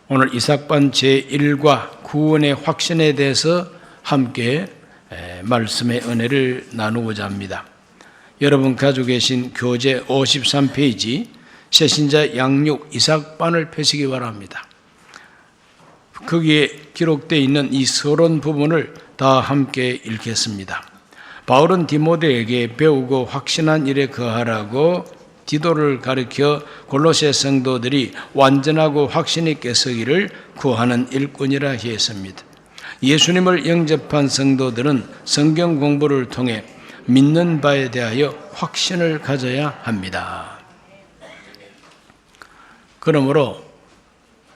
오늘 이삭반 제1과 구원의 확신에 대해서 함께 말씀의 은혜를 나누고자 합니다. 여러분 가지고 계신 교재 53페이지 새신자 양육 이삭반을 펴시기 바랍니다. 거기에 기록되어 있는 이 서론 부분을 다 함께 읽겠습니다. 바울은 디모데에게 배우고 확신한 일에 거하라고 디도를 가르쳐 골로새 성도들이 완전하고 확신 있게 서기를 구하는 일꾼이라 했습니다. 예수님을 영접한 성도들은 성경 공부를 통해 믿는 바에 대하여 확신을 가져야 합니다. 그러므로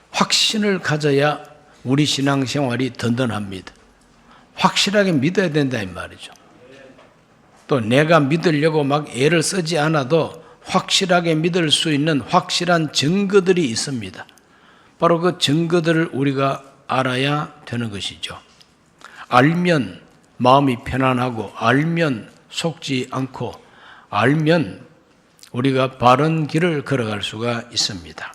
확신을 가져야 우리 신앙생활이 든든합니다. 확실하게 믿어야 된다 이 말이죠. 또 내가 믿으려고 막 애를 쓰지 않아도 확실하게 믿을 수 있는 확실한 증거들이 있습니다. 바로 그 증거들을 우리가 알아야 되는 것이죠. 알면 마음이 편안하고 알면 속지 않고 알면 우리가 바른 길을 걸어갈 수가 있습니다.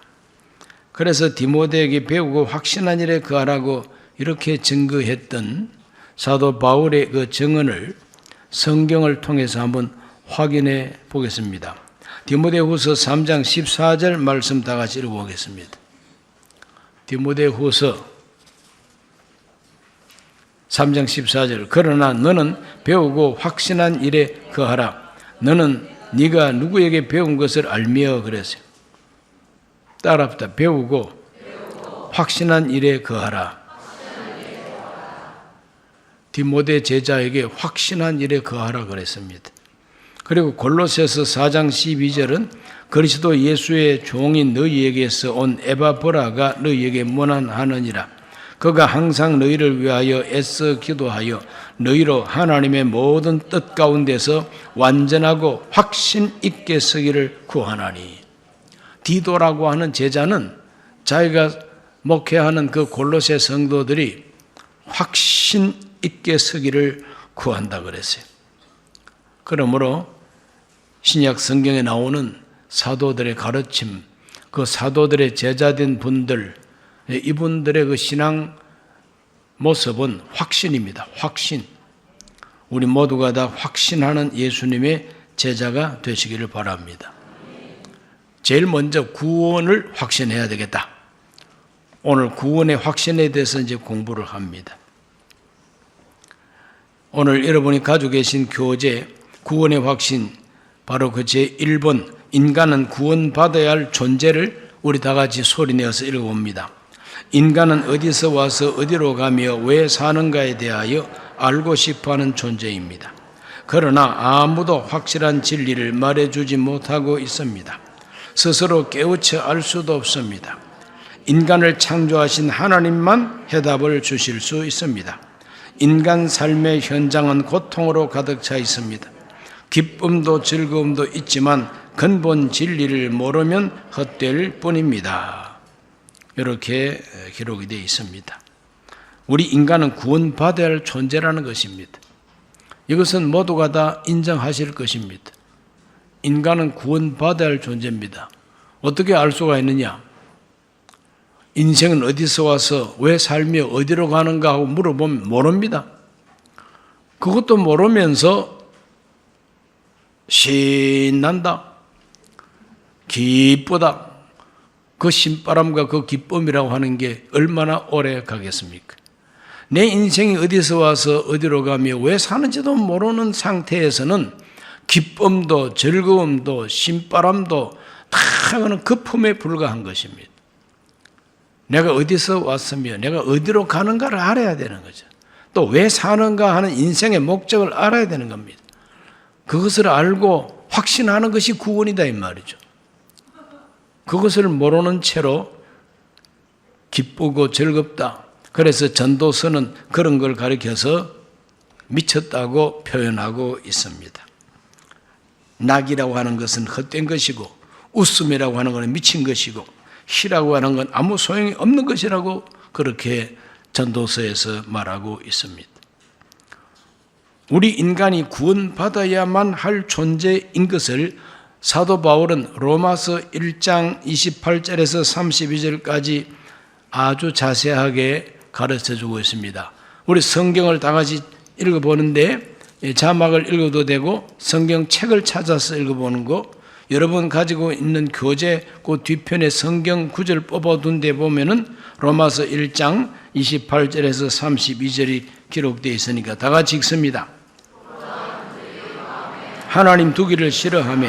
그래서 디모데에게 배우고 확신한 일에 거하라고 이렇게 증거했던 사도 바울의 그 증언을 성경을 통해서 한번 확인해 보겠습니다. 디모데후서 3장 14절 말씀 다 같이 읽어보겠습니다. 디모데후서 3장 14절 그러나 너는 배우고 확신한 일에 거하라. 너는 네가 누구에게 배운 것을 알며 그랬어요. 따라합시다. 배우고 확신한 일에 거하라. 디모데 제자에게 확신한 일에 거하라 그랬습니다. 그리고 골로새서 4장 12절은 그리스도 예수의 종인 너희에게서 온 에바브라가 너희에게 문안하느니라. 그가 항상 너희를 위하여 애써 기도하여 너희로 하나님의 모든 뜻 가운데서 완전하고 확신 있게 서기를 구하나니. 디도라고 하는 제자는 자기가 목회하는 그 골로새 성도들이 확신 있게 서기를 구한다 그랬어요. 그러므로 신약 성경에 나오는 사도들의 가르침, 그 사도들의 제자된 분들, 이분들의 그 신앙 모습은 확신입니다. 확신. 우리 모두가 다 확신하는 예수님의 제자가 되시기를 바랍니다. 제일 먼저 구원을 확신해야 되겠다. 오늘 구원의 확신에 대해서 이제 공부를 합니다. 오늘 여러분이 가지고 계신 교재 구원의 확신, 바로 그 제1번 인간은 구원받아야 할 존재를 우리 다 같이 소리내어서 읽어봅니다. 인간은 어디서 와서 어디로 가며 왜 사는가에 대하여 알고 싶어하는 존재입니다. 그러나 아무도 확실한 진리를 말해주지 못하고 있습니다. 스스로 깨우쳐 알 수도 없습니다. 인간을 창조하신 하나님만 해답을 주실 수 있습니다. 인간 삶의 현장은 고통으로 가득 차 있습니다. 기쁨도 즐거움도 있지만 근본 진리를 모르면 헛될 뿐입니다. 이렇게 기록이 되어 있습니다. 우리 인간은 구원받아야 할 존재라는 것입니다. 이것은 모두가 다 인정하실 것입니다. 인간은 구원받아야 할 존재입니다. 어떻게 알 수가 있느냐? 인생은 어디서 와서 왜 살며 어디로 가는가 하고 물어보면 모릅니다. 그것도 모르면서 신난다, 기쁘다, 그 신바람과 그 기쁨이라고 하는 게 얼마나 오래 가겠습니까? 내 인생이 어디서 와서 어디로 가며 왜 사는지도 모르는 상태에서는 기쁨도 즐거움도 신바람도 다 그는 거품에 불과한 것입니다. 내가 어디서 왔으며 내가 어디로 가는가를 알아야 되는 거죠. 또 왜 사는가 하는 인생의 목적을 알아야 되는 겁니다. 그것을 알고 확신하는 것이 구원이다 이 말이죠. 그것을 모르는 채로 기쁘고 즐겁다. 그래서 전도서는 그런 걸 가리켜서 미쳤다고 표현하고 있습니다. 낙이라고 하는 것은 헛된 것이고 웃음이라고 하는 것은 미친 것이고 시라고 하는 건 아무 소용이 없는 것이라고 그렇게 전도서에서 말하고 있습니다. 우리 인간이 구원받아야만 할 존재인 것을 사도 바울은 로마서 1장 28절에서 32절까지 아주 자세하게 가르쳐주고 있습니다. 우리 성경을 다 같이 읽어보는데 자막을 읽어도 되고 성경책을 찾아서 읽어보는 거, 여러분 가지고 있는 교재 그 뒤편에 성경 구절 뽑아둔 데 보면은 로마서 1장 28절에서 32절이 기록되어 있으니까 다 같이 읽습니다. 하나님 두기를 싫어하며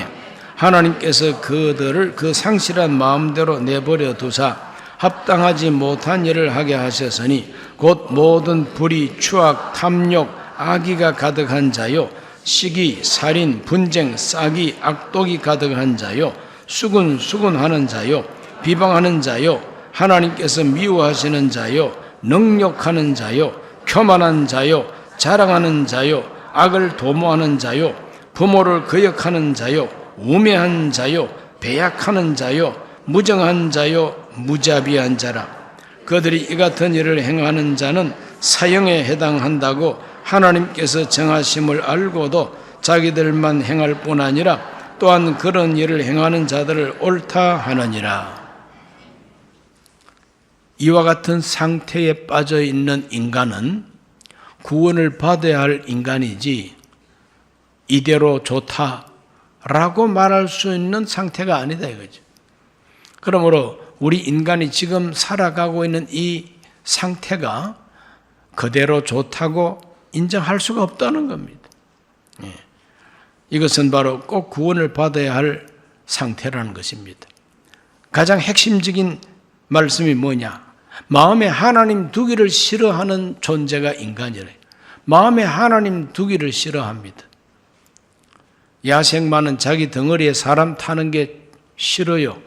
하나님께서 그들을 그 상실한 마음대로 내버려 두사 합당하지 못한 일을 하게 하셨으니 곧 모든 불의, 추악, 탐욕, 악의가 가득한 자요, 시기, 살인, 분쟁, 싸기, 악독이 가득한 자요, 수군하는 자요, 비방하는 자요, 하나님께서 미워하시는 자요, 능욕하는 자요, 교만한 자요, 자랑하는 자요, 악을 도모하는 자요, 부모를 거역하는 자요, 우매한 자요, 배약하는 자요, 무정한 자요, 무자비한 자라. 그들이 이 같은 일을 행하는 자는 사형에 해당한다고 하나님께서 정하심을 알고도 자기들만 행할 뿐 아니라 또한 그런 일을 행하는 자들을 옳다 하느니라. 이와 같은 상태에 빠져 있는 인간은 구원을 받아야 할 인간이지 이대로 좋다라고 말할 수 있는 상태가 아니다 이거죠. 그러므로 우리 인간이 지금 살아가고 있는 이 상태가 그대로 좋다고 인정할 수가 없다는 겁니다. 이것은 바로 꼭 구원을 받아야 할 상태라는 것입니다. 가장 핵심적인 말씀이 뭐냐? 마음에 하나님 두기를 싫어하는 존재가 인간이래. 마음에 하나님 두기를 싫어합니다. 야생마는 자기 덩어리에 사람 타는 게 싫어요.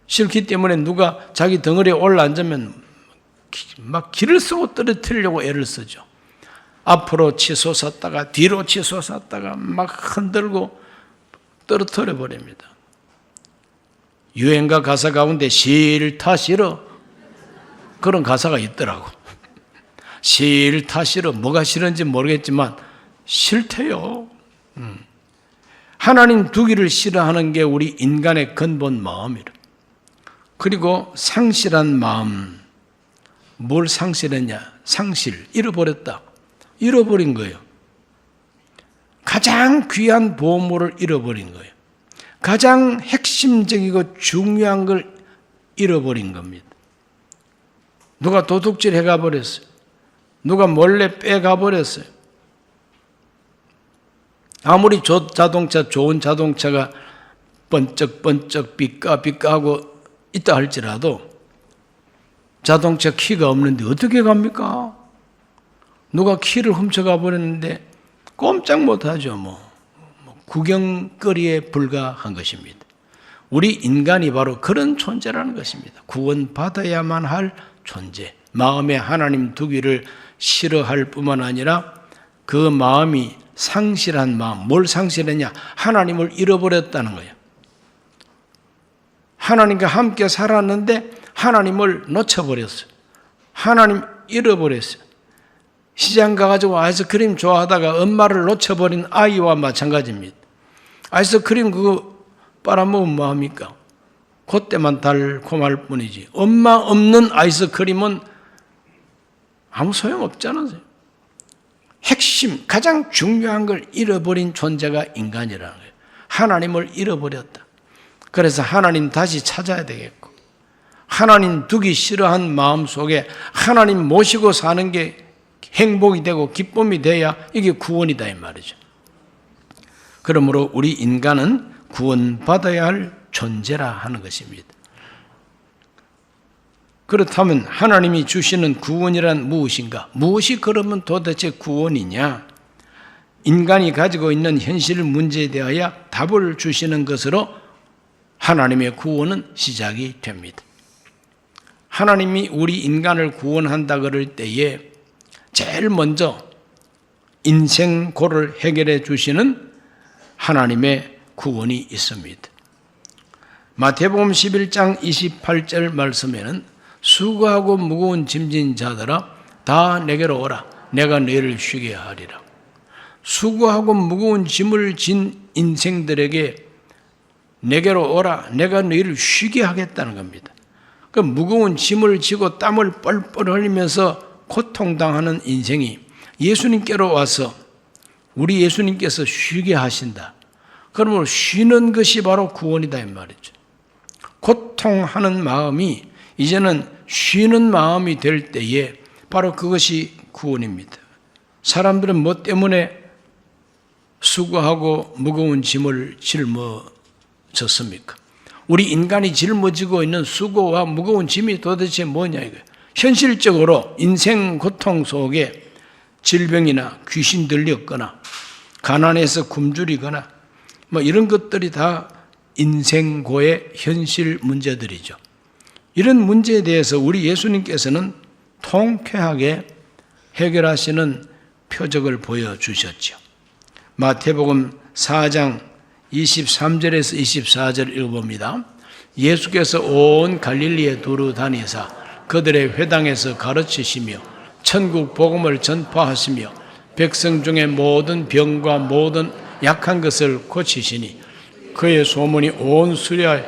싫기 때문에 누가 자기 덩어리에 올라앉으면 막 길을 쓰고 떨어뜨리려고 애를 쓰죠. 앞으로 치솟았다가 뒤로 치솟았다가 막 흔들고 떨어뜨려 버립니다. 유행가 가사 가운데 싫다 싫어 그런 가사가 있더라고. 싫다 싫어 뭐가 싫은지 모르겠지만 싫대요. 하나님 두기를 싫어하는 게 우리 인간의 근본 마음이라. 그리고 상실한 마음. 뭘 상실했냐? 상실, 잃어버렸다. 잃어버린 거예요. 가장 귀한 보물을 잃어버린 거예요. 가장 핵심적이고 중요한 걸 잃어버린 겁니다. 누가 도둑질 해가 버렸어요. 누가 몰래 빼가 버렸어요. 아무리 좋은 자동차가 번쩍번쩍 삐까삐까하고 있다 할지라도 자동차 키가 없는데 어떻게 갑니까? 누가 키를 훔쳐가 버렸는데 꼼짝 못하죠. 구경거리에 불과한 것입니다. 우리 인간이 바로 그런 존재라는 것입니다. 구원받아야만 할 존재. 마음에 하나님 두기를 싫어할 뿐만 아니라 그 마음이 상실한 마음. 뭘 상실했냐? 하나님을 잃어버렸다는 거예요. 하나님과 함께 살았는데 하나님을 놓쳐버렸어요. 하나님 잃어버렸어요. 시장 가가지고 아이스크림 좋아하다가 엄마를 놓쳐버린 아이와 마찬가지입니다. 아이스크림 그거 빨아먹으면 뭐합니까? 그때만 달콤할 뿐이지. 엄마 없는 아이스크림은 아무 소용없잖아요. 핵심, 가장 중요한 걸 잃어버린 존재가 인간이라는 거예요. 하나님을 잃어버렸다. 그래서 하나님 다시 찾아야 되겠고, 하나님 두기 싫어한 마음 속에 하나님 모시고 사는 게 행복이 되고 기쁨이 돼야 이게 구원이다 이 말이죠. 그러므로 우리 인간은 구원받아야 할 존재라 하는 것입니다. 그렇다면 하나님이 주시는 구원이란 무엇인가? 무엇이 그러면 도대체 구원이냐? 인간이 가지고 있는 현실 문제에 대하여 답을 주시는 것으로 하나님의 구원은 시작이 됩니다. 하나님이 우리 인간을 구원한다 그럴 때에 제일 먼저 인생고를 해결해 주시는 하나님의 구원이 있습니다. 마태복음 11장 28절 말씀에는 수고하고 무거운 짐진 자들아 다 내게로 오라 내가 너희를 쉬게 하리라. 수고하고 무거운 짐을 진 인생들에게 내게로 오라 내가 너희를 쉬게 하겠다는 겁니다. 그 무거운 짐을 지고 땀을 뻘뻘 흘리면서 고통당하는 인생이 예수님께로 와서 우리 예수님께서 쉬게 하신다. 그러므로 쉬는 것이 바로 구원이다 이 말이죠. 고통하는 마음이 이제는 쉬는 마음이 될 때에 바로 그것이 구원입니다. 사람들은 뭐 때문에 수고하고 무거운 짐을 짊어졌습니까? 우리 인간이 짊어지고 있는 수고와 무거운 짐이 도대체 뭐냐 이거예요. 현실적으로 인생 고통 속에 질병이나 귀신 들렸거나 가난해서 굶주리거나 뭐 이런 것들이 다 인생고의 현실 문제들이죠. 이런 문제에 대해서 우리 예수님께서는 통쾌하게 해결하시는 표적을 보여주셨죠. 마태복음 4장 23절에서 24절 읽어봅니다. 예수께서 온 갈릴리에 두루 다니사 그들의 회당에서 가르치시며 천국 복음을 전파하시며 백성 중에 모든 병과 모든 약한 것을 고치시니 그의 소문이 온 수리아에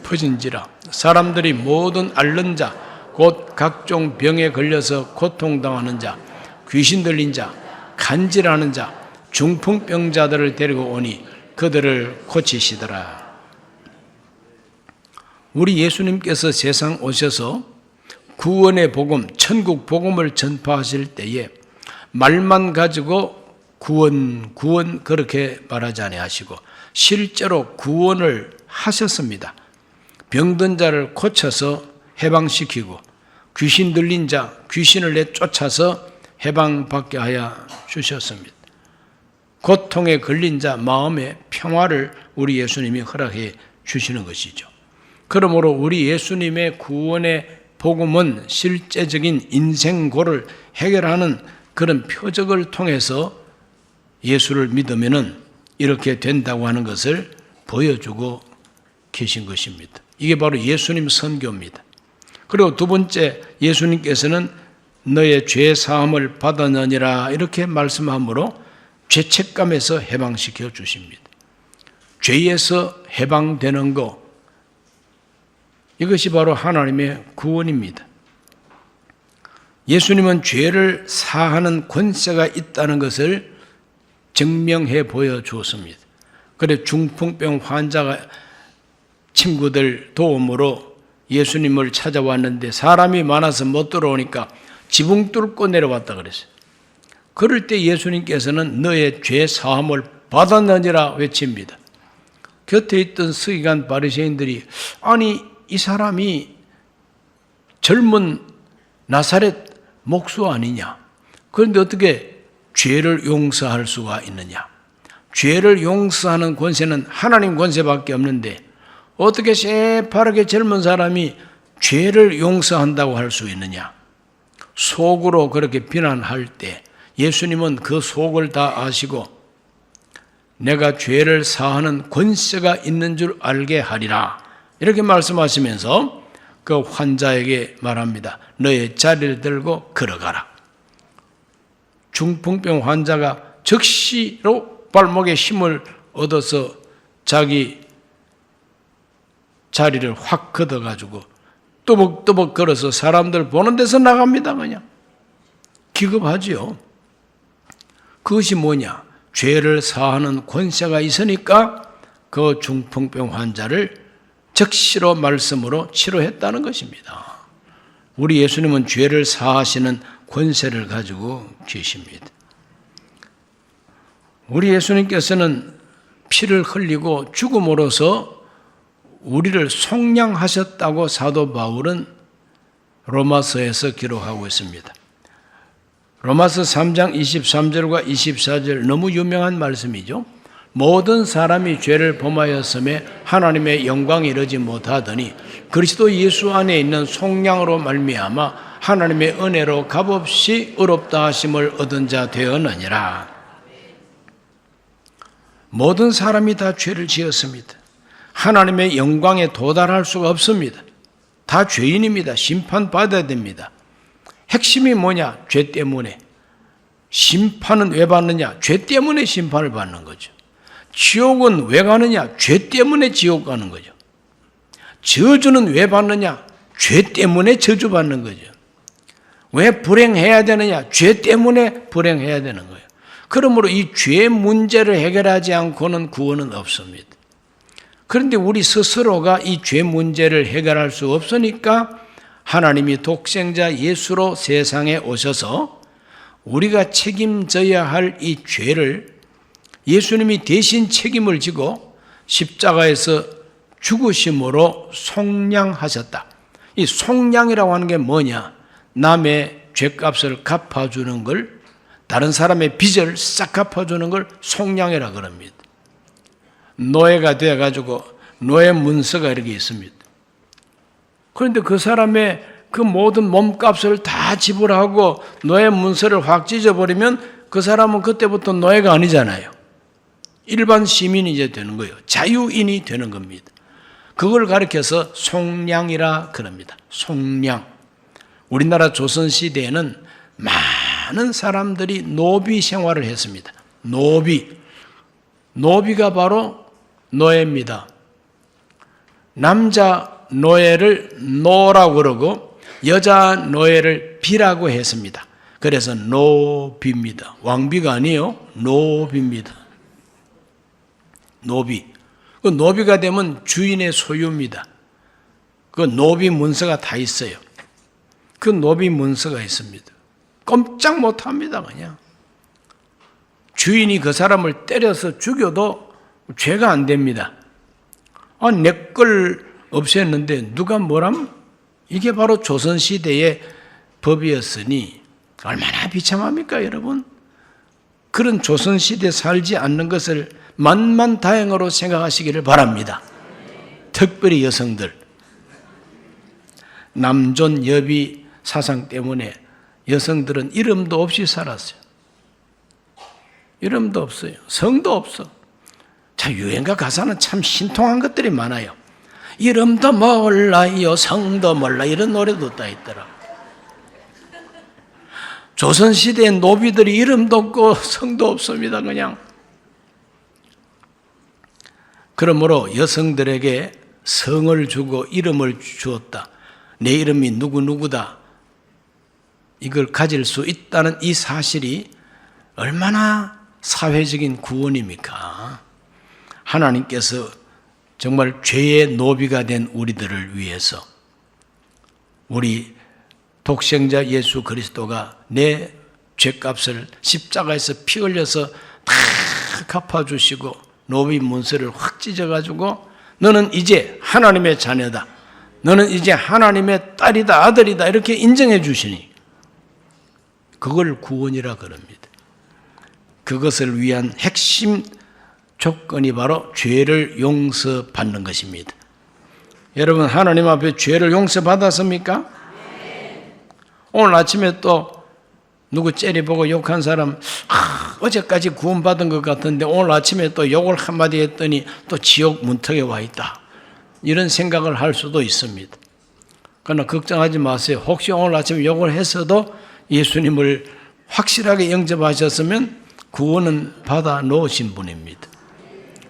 퍼진지라. 사람들이 모든 앓는 자 곧 각종 병에 걸려서 고통당하는 자 귀신 들린 자 간질하는 자 중풍병자들을 데리고 오니 그들을 고치시더라. 우리 예수님께서 세상 오셔서 구원의 복음, 천국 복음을 전파하실 때에 말만 가지고 구원 그렇게 말하지 아니하시고 실제로 구원을 하셨습니다. 병든 자를 고쳐서 해방시키고 귀신 들린 자 귀신을 내쫓아서 해방받게 하여 주셨습니다. 고통에 걸린 자 마음의 평화를 우리 예수님이 허락해 주시는 것이죠. 그러므로 우리 예수님의 구원의 복음은 실제적인 인생고를 해결하는 그런 표적을 통해서 예수를 믿으면은 이렇게 된다고 하는 것을 보여주고 계신 것입니다. 이게 바로 예수님 선교입니다. 그리고 두 번째, 예수님께서는 너의 죄 사함을 받았느니라 이렇게 말씀함으로 죄책감에서 해방시켜 주십니다. 죄에서 해방되는 것, 이것이 바로 하나님의 구원입니다. 예수님은 죄를 사하는 권세가 있다는 것을 증명해 보여주었습니다. 그래 중풍병 환자가 친구들 도움으로 예수님을 찾아왔는데 사람이 많아서 못 들어오니까 지붕 뚫고 내려왔다 그랬어요. 그럴 때 예수님께서는 너의 죄 사함을 받았느니라 외칩니다. 곁에 있던 서기관 바리새인들이 아니 이 사람이 젊은 나사렛 목수 아니냐? 그런데 어떻게 죄를 용서할 수가 있느냐? 죄를 용서하는 권세는 하나님 권세밖에 없는데 어떻게 새파랗게 젊은 사람이 죄를 용서한다고 할 수 있느냐? 속으로 그렇게 비난할 때 예수님은 그 속을 다 아시고 내가 죄를 사하는 권세가 있는 줄 알게 하리라 이렇게 말씀하시면서 그 환자에게 말합니다. 너의 자리를 들고 걸어가라. 중풍병 환자가 즉시로 발목에 힘을 얻어서 자기 자리를 확 걷어가지고 또벅또벅 걸어서 사람들 보는 데서 나갑니다. 그냥 기겁하지요. 그것이 뭐냐? 죄를 사하는 권세가 있으니까 그 중풍병 환자를 즉시로 말씀으로 치료했다는 것입니다. 우리 예수님은 죄를 사하시는 권세를 가지고 계십니다. 우리 예수님께서는 피를 흘리고 죽음으로써 우리를 속량하셨다고 사도 바울은 로마서에서 기록하고 있습니다. 로마서 3장 23절과 24절 너무 유명한 말씀이죠. 모든 사람이 죄를 범하였음에 하나님의 영광에 이르지 못하더니 그리스도 예수 안에 있는 속량으로 말미암아 하나님의 은혜로 값없이 의롭다 하심을 얻은 자 되었느니라. 모든 사람이 다 죄를 지었습니다. 하나님의 영광에 도달할 수가 없습니다. 다 죄인입니다. 심판받아야 됩니다. 핵심이 뭐냐? 죄 때문에. 심판은 왜 받느냐? 죄 때문에 심판을 받는 거죠. 지옥은 왜 가느냐? 죄 때문에 지옥 가는 거죠. 저주는 왜 받느냐? 죄 죄 때문에 저주받는 거죠. 왜 불행해야 되느냐? 죄 때문에 불행해야 되는 거예요. 그러므로 이 죄 문제를 해결하지 않고는 구원은 없습니다. 그런데 우리 스스로가 이 죄 문제를 해결할 수 없으니까 하나님이 독생자 예수로 세상에 오셔서 우리가 책임져야 할 이 죄를 예수님이 대신 책임을 지고 십자가에서 죽으심으로 속량하셨다. 이 속량이라고 하는 게 뭐냐? 남의 죄값을 갚아주는 걸, 다른 사람의 빚을 싹 갚아주는 걸 속량이라 그럽니다. 노예가 되어가지고 노예 문서가 이렇게 있습니다. 그런데 그 사람의 그 모든 몸값을 다 지불하고 노예 문서를 확 찢어버리면 그 사람은 그때부터 노예가 아니잖아요. 일반 시민이 이제 되는 거예요. 자유인이 되는 겁니다. 그걸 가리켜서 속량이라 그럽니다. 속량. 우리나라 조선시대에는 많은 사람들이 노비 생활을 했습니다. 노비가 바로 노예입니다. 남자 노예를 노라고 그러고 여자 노예를 비라고 했습니다. 그래서 노비입니다. 왕비가 아니에요. 노비입니다. 노비. 그 노비가 되면 주인의 소유입니다. 그 노비 문서가 다 있어요. 그 노비 문서가 있습니다. 꼼짝 못합니다. 그냥 주인이 그 사람을 때려서 죽여도 죄가 안 됩니다. 내 걸 없앴는데 누가 뭐람? 이게 바로 조선시대의 법이었으니 얼마나 비참합니까 여러분? 그런 조선시대에 살지 않는 것을 만만다행으로 생각하시기를 바랍니다. 특별히 여성들. 남존 여비 사상 때문에 여성들은 이름도 없이 살았어요. 이름도 없어요. 성도 없어. 자, 유행가 가사는 참 신통한 것들이 많아요. 이름도 몰라요, 성도 몰라, 이런 노래도 다 있더라. 조선시대의 노비들이 이름도 없고 성도 없습니다. 그냥. 그러므로 여성들에게 성을 주고 이름을 주었다. 내 이름이 누구누구다. 이걸 가질 수 있다는 이 사실이 얼마나 사회적인 구원입니까? 하나님께서 정말 죄의 노비가 된 우리들을 위해서 우리 독생자 예수 그리스도가 내 죄값을 십자가에서 피 흘려서 다 갚아주시고 노비 문서를 확 찢어가지고 너는 이제 하나님의 자녀다. 너는 이제 하나님의 딸이다, 아들이다 이렇게 인정해 주시니 그걸 구원이라 그럽니다. 그것을 위한 핵심 조건이 바로 죄를 용서받는 것입니다. 여러분 하나님 앞에 죄를 용서받았습니까? 오늘 아침에 또 누구 째려보고 욕한 사람 어제까지 구원받은 것 같은데 오늘 아침에 또 욕을 한마디 했더니 또 지옥 문턱에 와 있다. 이런 생각을 할 수도 있습니다. 그러나 걱정하지 마세요. 혹시 오늘 아침에 욕을 했어도 예수님을 확실하게 영접하셨으면 구원은 받아 놓으신 분입니다.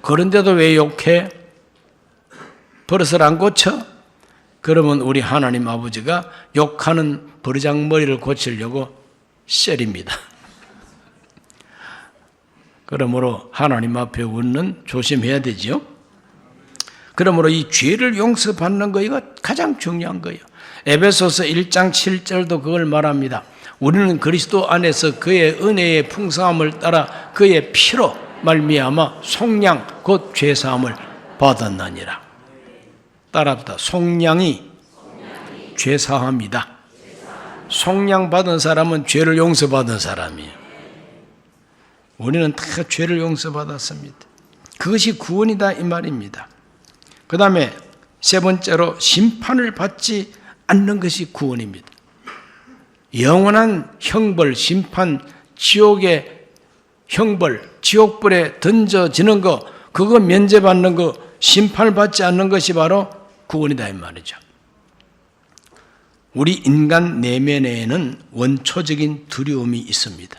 그런데도 왜 욕해? 버릇을 안 고쳐? 그러면 우리 하나님 아버지가 욕하는 버르장머리를 고치려고 셀입니다. 그러므로 하나님 앞에 우리는 조심해야 되죠. 그러므로 이 죄를 용서받는 거 이거 가장 중요한 거예요. 에베소서 1장 7절도 그걸 말합니다. 우리는 그리스도 안에서 그의 은혜의 풍성함을 따라 그의 피로 말미암아 속량 곧 죄사함을 받았나니라. 따라합니다. 속량이 죄사함이다. 속량 받은 사람은 죄를 용서받은 사람이에요. 우리는 다 죄를 용서받았습니다. 그것이 구원이다 이 말입니다. 그 다음에 세 번째로 심판을 받지 않는 것이 구원입니다. 영원한 형벌, 심판, 지옥의 형벌, 지옥불에 던져지는 거, 그거 면제받는 거, 심판을 받지 않는 것이 바로 구원이다 이 말이죠. 우리 인간 내면에는 원초적인 두려움이 있습니다.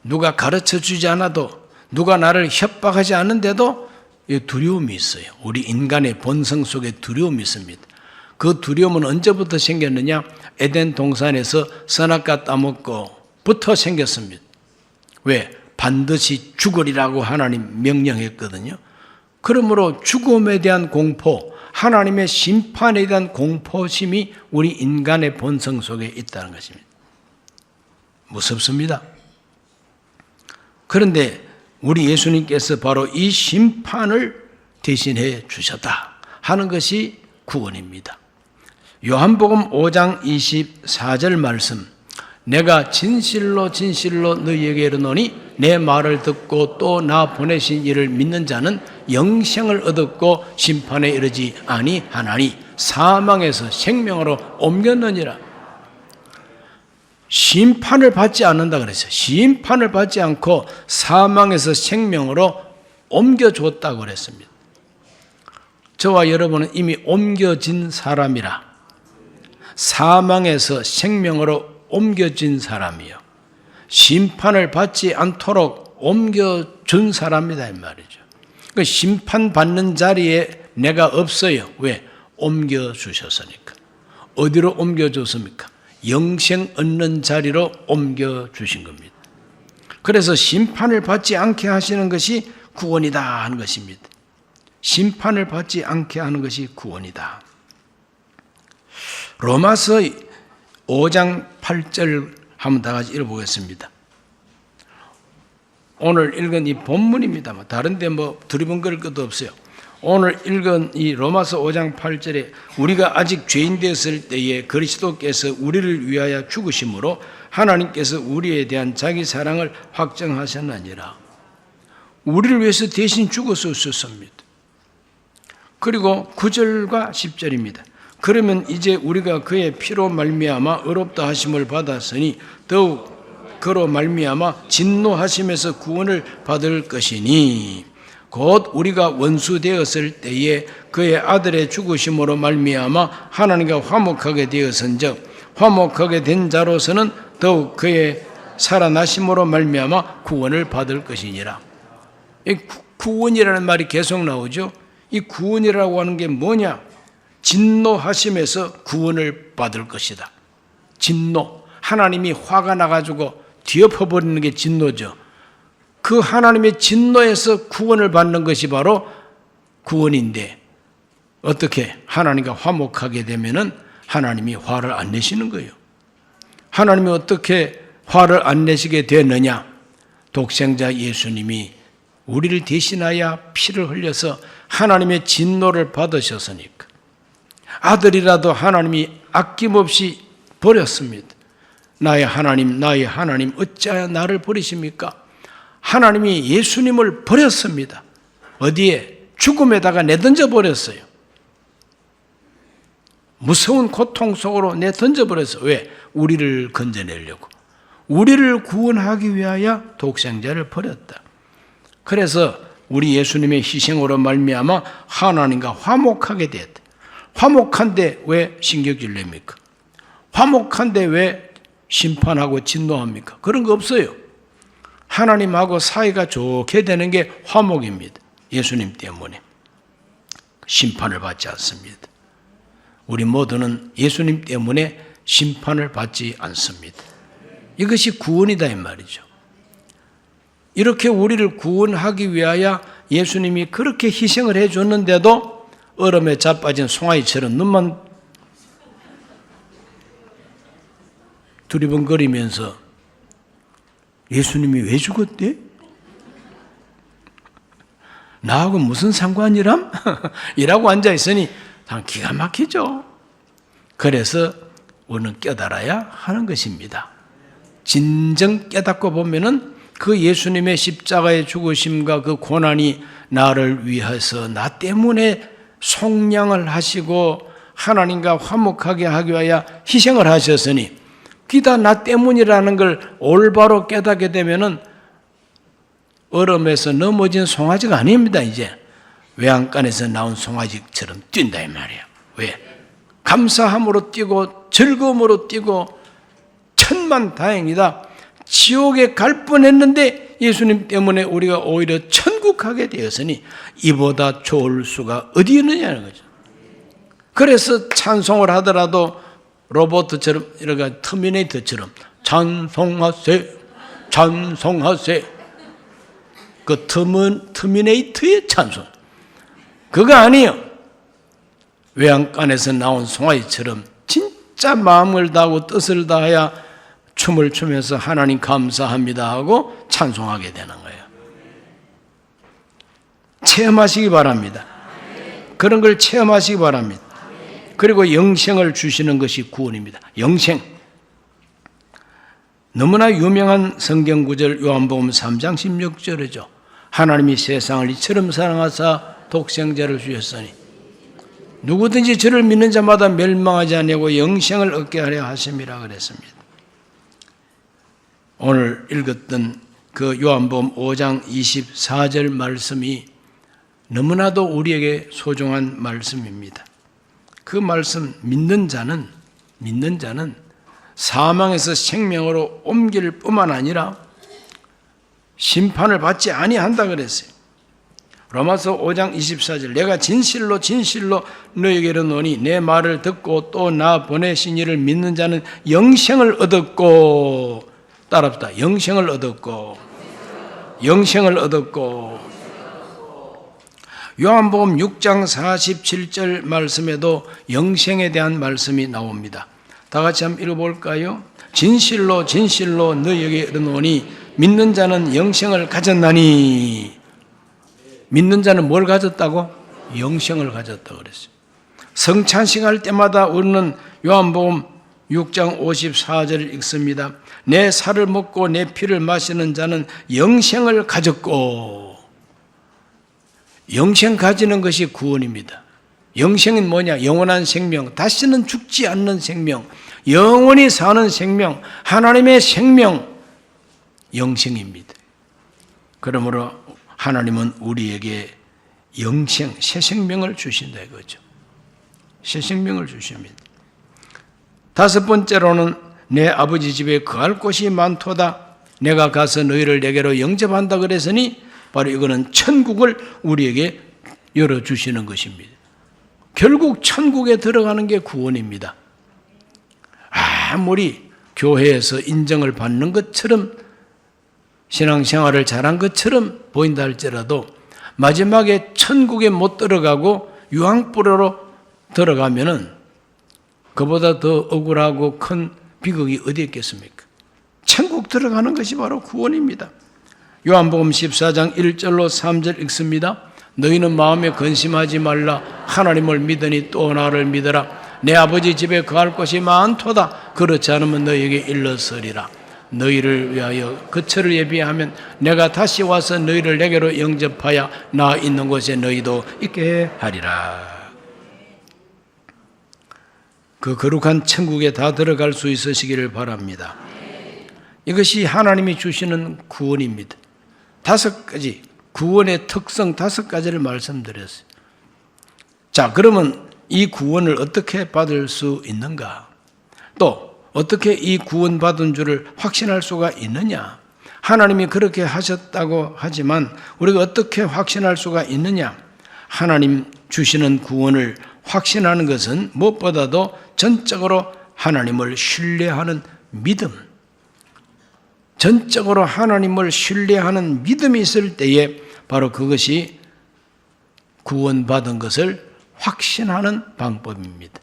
누가 가르쳐주지 않아도 누가 나를 협박하지 않는데도 두려움이 있어요. 우리 인간의 본성 속에 두려움이 있습니다. 그 두려움은 언제부터 생겼느냐? 에덴 동산에서 선악과 따먹고부터 생겼습니다. 왜? 반드시 죽으리라고 하나님 명령했거든요. 그러므로 죽음에 대한 공포, 하나님의 심판에 대한 공포심이 우리 인간의 본성 속에 있다는 것입니다. 무섭습니다. 그런데 우리 예수님께서 바로 이 심판을 대신해 주셨다 하는 것이 구원입니다. 요한복음 5장 24절 말씀, 내가 진실로 진실로 너희에게 이르노니 내 말을 듣고 또 나 보내신 이를 믿는 자는 영생을 얻었고 심판에 이르지 아니하나니 사망에서 생명으로 옮겼느니라. 심판을 받지 않는다 그랬어요. 심판을 받지 않고 사망에서 생명으로 옮겨줬다고 그랬습니다. 저와 여러분은 이미 옮겨진 사람이라, 사망에서 생명으로 옮겨진 사람이요, 심판을 받지 않도록 옮겨준 사람이다 이 말이죠. 그 심판받는 자리에 내가 없어요. 왜? 옮겨주셨으니까. 어디로 옮겨줬습니까? 영생 얻는 자리로 옮겨주신 겁니다. 그래서 심판을 받지 않게 하시는 것이 구원이다 하는 것입니다. 심판을 받지 않게 하는 것이 구원이다. 로마서 5장 8절 한번 다 같이 읽어보겠습니다. 오늘 읽은 이 본문입니다. 다른데 두리번거릴 것도 없어요. 오늘 읽은 이 로마서 5장 8절에 우리가 아직 죄인 되었을 때에 그리스도께서 우리를 위하여 죽으심으로 하나님께서 우리에 대한 자기 사랑을 확정하셨느니라. 우리를 위해서 대신 죽었었습니다. 그리고 9절과 10절입니다. 그러면 이제 우리가 그의 피로 말미암아 의롭다 하심을 받았으니 더욱 그로 말미암아 진노하심에서 구원을 받을 것이니 곧 우리가 원수 되었을 때에 그의 아들의 죽으심으로 말미암아 하나님과 화목하게 되었은즉 화목하게 된 자로서는 더욱 그의 살아나심으로 말미암아 구원을 받을 것이니라. 이 구원이라는 말이 계속 나오죠. 이 구원이라고 하는 게 뭐냐? 진노하심에서 구원을 받을 것이다. 진노, 하나님이 화가 나가지고 뒤엎어버리는 게 진노죠. 그 하나님의 진노에서 구원을 받는 것이 바로 구원인데, 어떻게 하나님과 화목하게 되면은 하나님이 화를 안 내시는 거예요. 하나님이 어떻게 화를 안 내시게 되느냐? 독생자 예수님이 우리를 대신하여 피를 흘려서 하나님의 진노를 받으셨으니까. 아들이라도 하나님이 아낌없이 버렸습니다. 나의 하나님 어찌하여 나를 버리십니까? 하나님이 예수님을 버렸습니다. 어디에? 죽음에다가 내던져 버렸어요. 무서운 고통 속으로 내던져 버렸어요. 왜? 우리를 건져내려고. 우리를 구원하기 위하여 독생자를 버렸다. 그래서 우리 예수님의 희생으로 말미암아 하나님과 화목하게 됐다. 화목한데 왜 신경질 냅니까? 화목한데 왜 심판하고 진노합니까? 그런 거 없어요. 하나님하고 사이가 좋게 되는 게 화목입니다. 예수님 때문에. 심판을 받지 않습니다. 우리 모두는 예수님 때문에 심판을 받지 않습니다. 이것이 구원이다 이 말이죠. 이렇게 우리를 구원하기 위하여 예수님이 그렇게 희생을 해줬는데도 얼음에 자빠진 송아지처럼 눈만 두리번거리면서 예수님이 왜 죽었대? 나하고 무슨 상관이람? 이라고 앉아있으니 기가 막히죠. 그래서 우리는 깨달아야 하는 것입니다. 진정 깨닫고 보면은 그 예수님의 십자가의 죽으심과 그 고난이 나를 위해서 나 때문에 속량을 하시고 하나님과 화목하게 하기 위하여 희생을 하셨으니 그게 다 나 때문이라는 걸 올바로 깨닫게 되면은 얼음에서 넘어진 송아지가 아닙니다. 이제 외양간에서 나온 송아지처럼 뛴다 이 말이에요. 왜? 감사함으로 뛰고 즐거움으로 뛰고 천만다행이다. 지옥에 갈 뻔했는데 예수님 때문에 우리가 오히려 천국 가게 되었으니 이보다 좋을 수가 어디 있느냐는 거죠. 그래서 찬송을 하더라도 로봇처럼 이렇게 터미네이터처럼 찬송하세 찬송하세, 그 터미네이터의 찬송, 그거 아니에요. 외양간에서 나온 송아지처럼 진짜 마음을 다하고 뜻을 다하여 춤을 추면서 하나님 감사합니다 하고 찬송하게 되는 거예요. 체험하시기 바랍니다. 그런 걸 체험하시기 바랍니다. 그리고 영생을 주시는 것이 구원입니다. 영생. 너무나 유명한 성경 구절 요한복음 3장 16절이죠. 하나님이 세상을 이처럼 사랑하사 독생자를 주셨으니 누구든지 저를 믿는 자마다 멸망하지 아니하고 영생을 얻게 하려 하심이라 그랬습니다. 오늘 읽었던 그 요한복음 5장 24절 말씀이 너무나도 우리에게 소중한 말씀입니다. 그 말씀, 믿는 자는 사망에서 생명으로 옮길 뿐만 아니라 심판을 받지 아니한다 그랬어요. 로마서 5장 24절, 내가 진실로 너에게 이르노니 내 말을 듣고 또 나 보내신 이를 믿는 자는 영생을 얻었고, 따라합시다. 영생을 얻었고. 요한복음 6장 47절 말씀에도 영생에 대한 말씀이 나옵니다. 다 같이 한번 읽어볼까요? 진실로 너희에게 이르노니 믿는 자는 영생을 가졌나니. 믿는 자는 뭘 가졌다고? 영생을 가졌다고 그랬어요. 성찬식 할 때마다 우리는 요한복음 6장 54절을 읽습니다. 내 살을 먹고 내 피를 마시는 자는 영생을 가졌고. 영생 가지는 것이 구원입니다. 영생은 뭐냐? 영원한 생명, 다시는 죽지 않는 생명, 영원히 사는 생명, 하나님의 생명, 영생입니다. 그러므로 하나님은 우리에게 영생, 새 생명을 주신다 이거죠. 새 생명을 주십니다. 다섯 번째로는 내 아버지 집에 거할 곳이 많도다. 내가 가서 너희를 내게로 영접한다 그랬으니 바로 이거는 천국을 우리에게 열어주시는 것입니다. 결국 천국에 들어가는 게 구원입니다. 아무리 교회에서 인정을 받는 것처럼 신앙생활을 잘한 것처럼 보인다 할지라도 마지막에 천국에 못 들어가고 유황불으로 들어가면은 그보다 더 억울하고 큰 비극이 어디 있겠습니까? 천국 들어가는 것이 바로 구원입니다. 요한복음 14장 1절로 3절 읽습니다. 너희는 마음에 근심하지 말라. 하나님을 믿으니 또 나를 믿어라. 내 아버지 집에 거할 곳이 많도다. 그렇지 않으면 너희에게 일러서리라. 너희를 위하여 거처를 예비하면 내가 다시 와서 너희를 내게로 영접하여 나 있는 곳에 너희도 있게 하리라. 그 거룩한 천국에 다 들어갈 수 있으시기를 바랍니다. 이것이 하나님이 주시는 구원입니다. 5가지, 구원의 특성 5가지를 말씀드렸어요. 자, 그러면 이 구원을 어떻게 받을 수 있는가? 또 어떻게 이 구원받은 줄을 확신할 수가 있느냐? 하나님이 그렇게 하셨다고 하지만 우리가 어떻게 확신할 수가 있느냐? 하나님 주시는 구원을 확신하는 것은 무엇보다도 전적으로 하나님을 신뢰하는 믿음, 전적으로 하나님을 신뢰하는 믿음이 있을 때에 바로 그것이 구원받은 것을 확신하는 방법입니다.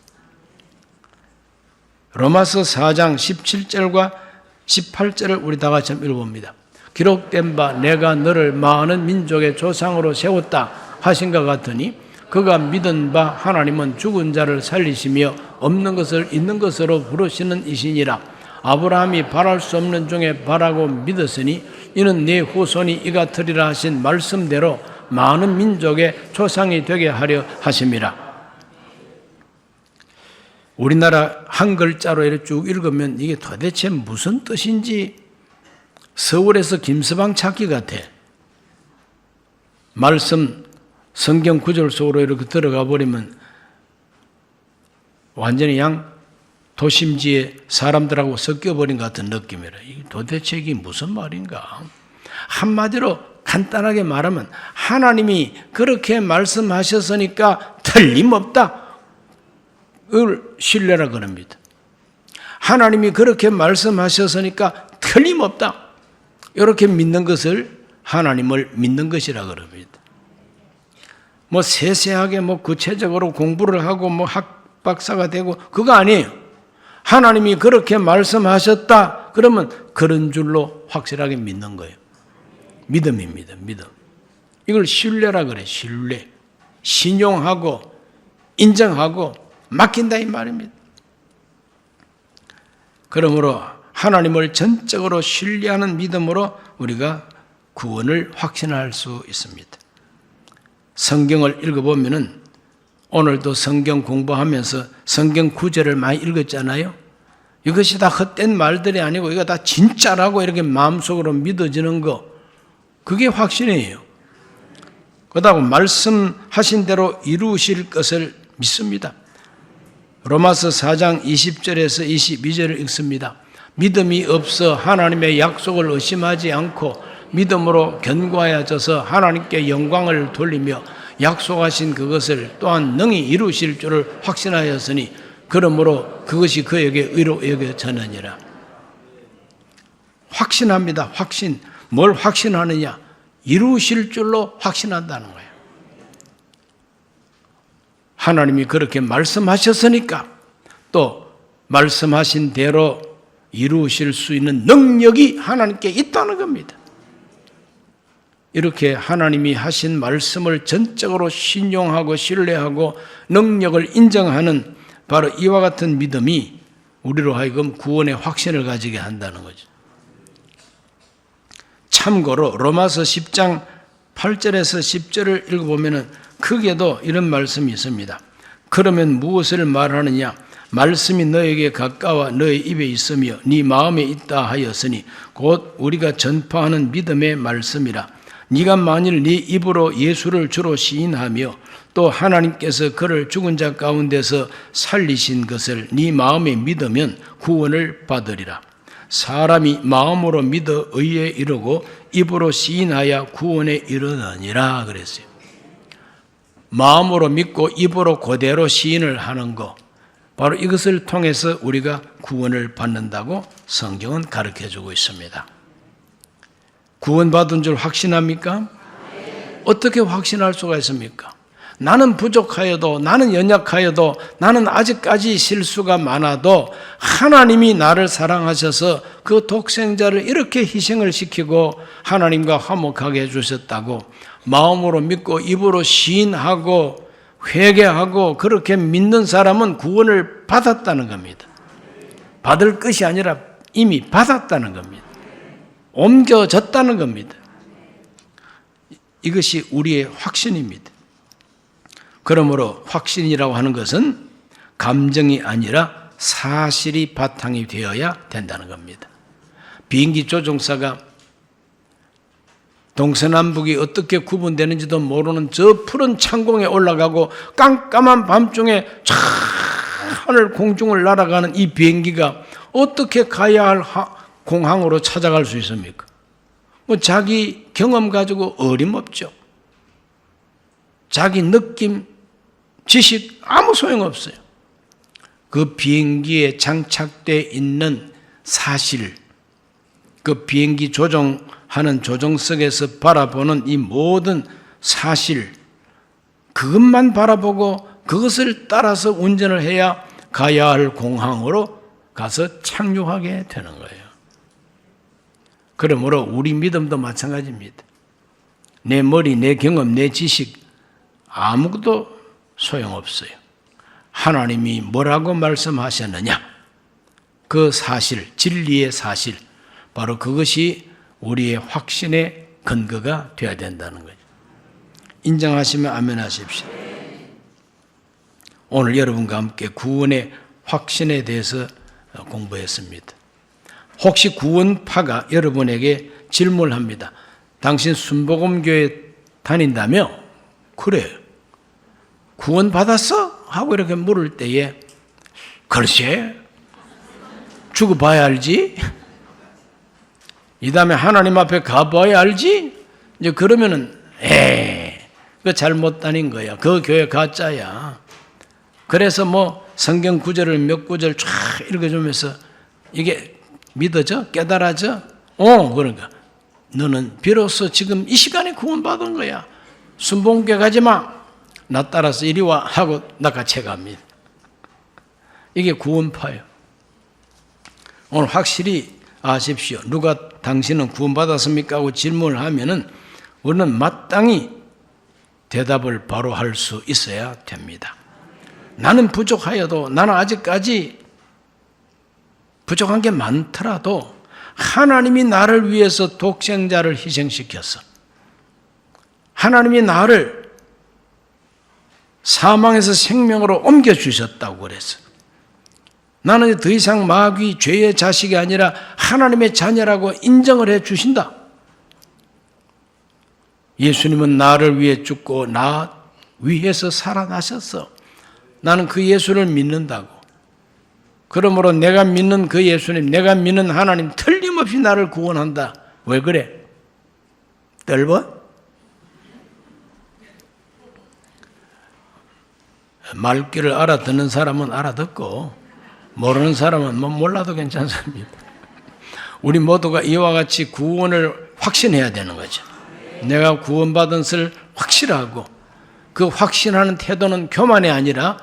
로마서 4장 17절과 18절을 우리 다 같이 한번 읽어봅니다. 기록된 바 내가 너를 많은 민족의 조상으로 세웠다 하신 것 같으니 그가 믿은 바 하나님은 죽은 자를 살리시며 없는 것을 있는 것으로 부르시는 이시니라. 아브라함이 바랄 수 없는 중에 바라고 믿었으니 이는 네 후손이 이같으리라 하신 말씀대로 많은 민족의 조상이 되게 하려 하심이라. 우리나라 한 글자로 이렇게 쭉 읽으면 이게 도대체 무슨 뜻인지 서울에서 김서방 찾기 같아. 말씀 성경 구절 속으로 이렇게 들어가 버리면 완전히 도심지의 사람들하고 섞여버린 것 같은 느낌이라. 도대체 이게 무슨 말인가? 한마디로 간단하게 말하면 하나님이 그렇게 말씀하셨으니까 틀림없다. 신뢰라 그럽니다. 하나님이 그렇게 말씀하셨으니까 틀림없다. 이렇게 믿는 것을 하나님을 믿는 것이라 그럽니다. 뭐 세세하게 뭐 구체적으로 공부를 하고 뭐 학박사가 되고 그거 아니에요. 하나님이 그렇게 말씀하셨다. 그러면 그런 줄로 확실하게 믿는 거예요. 믿음입니다. 믿음. 이걸 신뢰라 그래. 신뢰. 신용하고 인정하고 맡긴다 이 말입니다. 그러므로 하나님을 전적으로 신뢰하는 믿음으로 우리가 구원을 확신할 수 있습니다. 성경을 읽어보면은 오늘도 성경 공부하면서 성경 구절을 많이 읽었잖아요. 이것이 다 헛된 말들이 아니고 이거 다 진짜라고 이렇게 마음속으로 믿어지는 거, 그게 확신이에요. 그렇다고 말씀하신 대로 이루실 것을 믿습니다. 로마서 4장 20절에서 22절을 읽습니다. 믿음이 없어 하나님의 약속을 의심하지 않고 믿음으로 견고하여져서 하나님께 영광을 돌리며 약속하신 그것을 또한 능히 이루실 줄을 확신하였으니 그러므로 그것이 그에게 의로 여겨졌느니라. 확신합니다. 확신. 뭘 확신하느냐? 이루실 줄로 확신한다는 거예요. 하나님이 그렇게 말씀하셨으니까 또 말씀하신 대로 이루실 수 있는 능력이 하나님께 있다는 겁니다. 이렇게 하나님이 하신 말씀을 전적으로 신용하고 신뢰하고 능력을 인정하는 바로 이와 같은 믿음이 우리로 하여금 구원의 확신을 가지게 한다는 거죠. 참고로 로마서 10장 8절에서 10절을 읽어보면 크게도 이런 말씀이 있습니다. 그러면 무엇을 말하느냐? 말씀이 너에게 가까워 너의 입에 있으며 네 마음에 있다 하였으니 곧 우리가 전파하는 믿음의 말씀이라. 네가 만일 네 입으로 예수를 주로 시인하며 또 하나님께서 그를 죽은 자 가운데서 살리신 것을 네 마음에 믿으면 구원을 받으리라. 사람이 마음으로 믿어 의에 이르고 입으로 시인하여 구원에 이르느니라 그랬어요. 마음으로 믿고 입으로 그대로 시인을 하는 것, 바로 이것을 통해서 우리가 구원을 받는다고 성경은 가르쳐주고 있습니다. 구원받은 줄 확신합니까? 어떻게 확신할 수가 있습니까? 나는 부족하여도, 나는 연약하여도, 나는 아직까지 실수가 많아도 하나님이 나를 사랑하셔서 그 독생자를 이렇게 희생을 시키고 하나님과 화목하게 해주셨다고 마음으로 믿고 입으로 시인하고 회개하고 그렇게 믿는 사람은 구원을 받았다는 겁니다. 받을 것이 아니라 이미 받았다는 겁니다. 옮겨졌다는 겁니다. 이것이 우리의 확신입니다. 그러므로 확신이라고 하는 것은 감정이 아니라 사실이 바탕이 되어야 된다는 겁니다. 비행기 조종사가 동서남북이 어떻게 구분되는지도 모르는 저 푸른 창공에 올라가고 깜깜한 밤중에 저 하늘 공중을 날아가는 이 비행기가 어떻게 가야 할 공항으로 찾아갈 수 있습니까? 뭐 자기 경험 가지고 어림없죠. 자기 느낌, 지식 아무 소용없어요. 그 비행기에 장착되어 있는 사실, 그 비행기 조종하는 조종석에서 바라보는 이 모든 사실, 그것만 바라보고 그것을 따라서 운전을 해야 가야 할 공항으로 가서 착륙하게 되는 거예요. 그러므로 우리 믿음도 마찬가지입니다. 내 머리, 내 경험, 내 지식 아무것도 소용없어요. 하나님이 뭐라고 말씀하셨느냐? 그 사실, 진리의 사실, 바로 그것이 우리의 확신의 근거가 되어야 된다는 거죠. 인정하시면 아멘 하십시오. 오늘 여러분과 함께 구원의 확신에 대해서 공부했습니다. 혹시 구원파가 여러분에게 질문을 합니다. 당신 순복음교회 다닌다며? 그래. 구원 받았어? 하고 이렇게 물을 때에 글쎄 죽어봐야 알지? 이 다음에 하나님 앞에 가봐야 알지? 이제 그러면은 그 잘못 다닌 거야. 그 교회 가짜야. 그래서 뭐 성경 구절을 몇 구절 쫙 읽어주면서 이게 믿어져? 깨달아져? 그러니까 너는 비로소 지금 이 시간에 구원받은 거야. 순복음교회 가지 마. 나 따라서 이리 와 하고 낚아채 갑니다. 이게 구원파예요. 오늘 확실히 아십시오. 누가 당신은 구원받았습니까? 하고 질문을 하면은 우리는 마땅히 대답을 바로 할 수 있어야 됩니다. 나는 부족하여도, 나는 아직까지 부족한 게 많더라도 하나님이 나를 위해서 독생자를 희생시켰어. 하나님이 나를 사망에서 생명으로 옮겨주셨다고 그랬어. 나는 더 이상 마귀, 죄의 자식이 아니라 하나님의 자녀라고 인정을 해 주신다. 예수님은 나를 위해 죽고 나 위해서 살아나셨어. 나는 그 예수를 믿는다고. 그러므로 내가 믿는 그 예수님, 내가 믿는 하나님 틀림없이 나를 구원한다. 왜 그래? 떨버? 말귀를 알아듣는 사람은 알아듣고 모르는 사람은 뭐 몰라도 괜찮습니다. 우리 모두가 이와 같이 구원을 확신해야 되는 거죠. 내가 구원받은 것을 확실하고 그 확신하는 태도는 교만이 아니라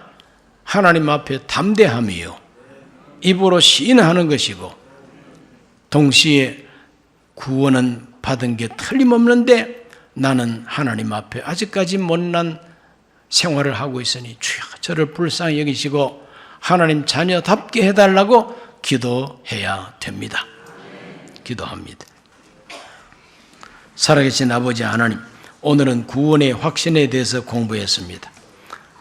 하나님 앞에 담대함이요. 입으로 시인하는 것이고 동시에 구원은 받은 게 틀림없는데 나는 하나님 앞에 아직까지 못난 생활을 하고 있으니 주여 저를 불쌍히 여기시고 하나님 자녀답게 해달라고 기도해야 됩니다. 기도합니다. 살아계신 아버지 하나님, 오늘은 구원의 확신에 대해서 공부했습니다.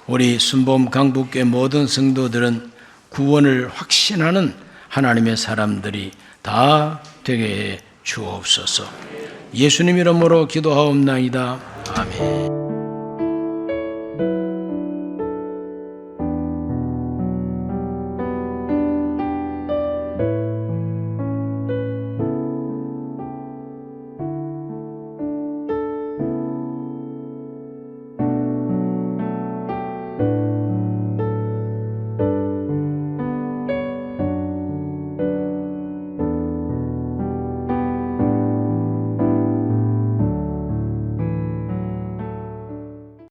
우리 순복음 강북교회 모든 성도들은 구원을 확신하는 하나님의 사람들이 다 되게 해 주옵소서. 예수님 이름으로 기도하옵나이다. 아멘.